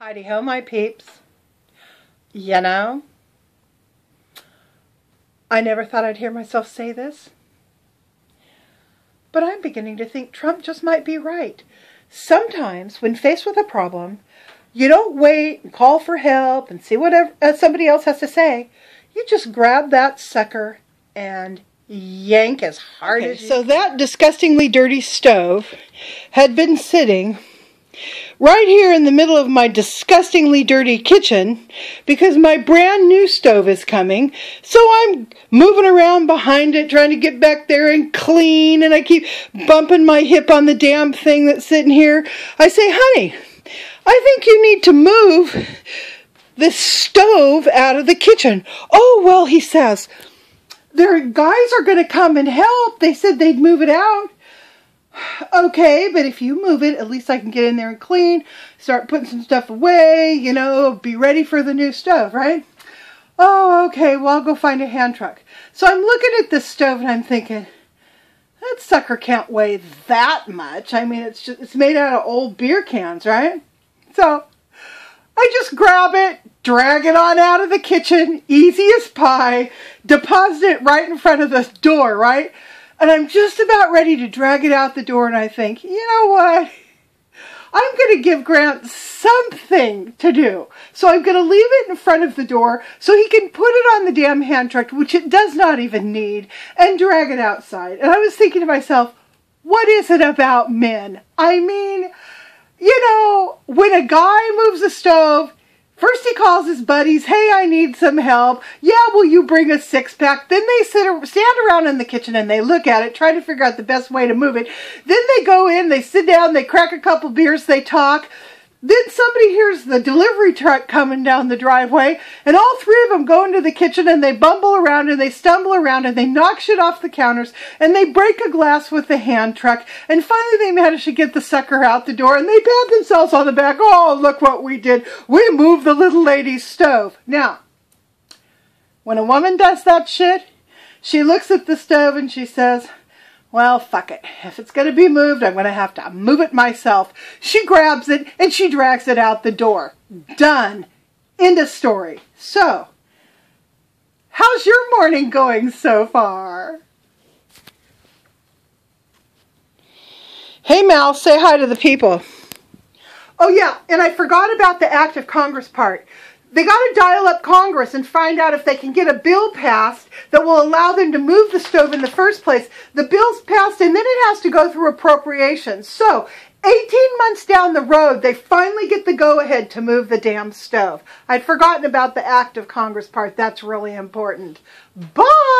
Heidi ho, my peeps. You know, I never thought I'd hear myself say this, but I'm beginning to think Trump just might be right. Sometimes, when faced with a problem, you don't wait and call for help and see what somebody else has to say. You just grab that sucker and yank as hard as you can. So that disgustingly dirty stove had been sitting right here in the middle of my disgustingly dirty kitchen because my brand new stove is coming. So I'm moving around behind it trying to get back there and clean, and I keep bumping my hip on the damn thing that's sitting here. I say, honey, I think you need to move this stove out of the kitchen. Oh, well, he says, their guys are going to come and help. They said they'd move it out. Okay, but if you move it, at least I can get in there and clean, start putting some stuff away, you know, be ready for the new stove, right? Oh, okay, well, I'll go find a hand truck. So I'm looking at this stove and I'm thinking, that sucker can't weigh that much. I mean, it's made out of old beer cans, right? So I just grab it, drag it on out of the kitchen, easy as pie, deposit it right in front of the door, right? And I'm just about ready to drag it out the door, and I think, you know what? I'm going to give Grant something to do. So I'm going to leave it in front of the door so he can put it on the damn hand truck, which it does not even need, and drag it outside. And I was thinking to myself, what is it about men? I mean, you know, when a guy moves a stove, first he calls his buddies, hey, I need some help. Yeah, will you bring a six-pack? Then they stand around in the kitchen and they look at it, try to figure out the best way to move it. Then they go in, they sit down, they crack a couple beers, they talk. Then somebody hears the delivery truck coming down the driveway, and all three of them go into the kitchen and they bumble around and they stumble around and they knock shit off the counters and they break a glass with the hand truck, and finally they manage to get the sucker out the door and they pat themselves on the back. Oh, look what we did. We moved the little lady's stove. Now, when a woman does that shit, she looks at the stove and she says, well, fuck it. If it's going to be moved, I'm going to have to move it myself. She grabs it and she drags it out the door. Done. End of story. So, how's your morning going so far? Hey, Mal, say hi to the people. Oh, yeah, and I forgot about the Act of Congress part. They got to dial up Congress and find out if they can get a bill passed that will allow them to move the stove in the first place. The bill's passed and then it has to go through appropriations. So, 18 months down the road, they finally get the go-ahead to move the damn stove. I'd forgotten about the Act of Congress part. That's really important. Bye!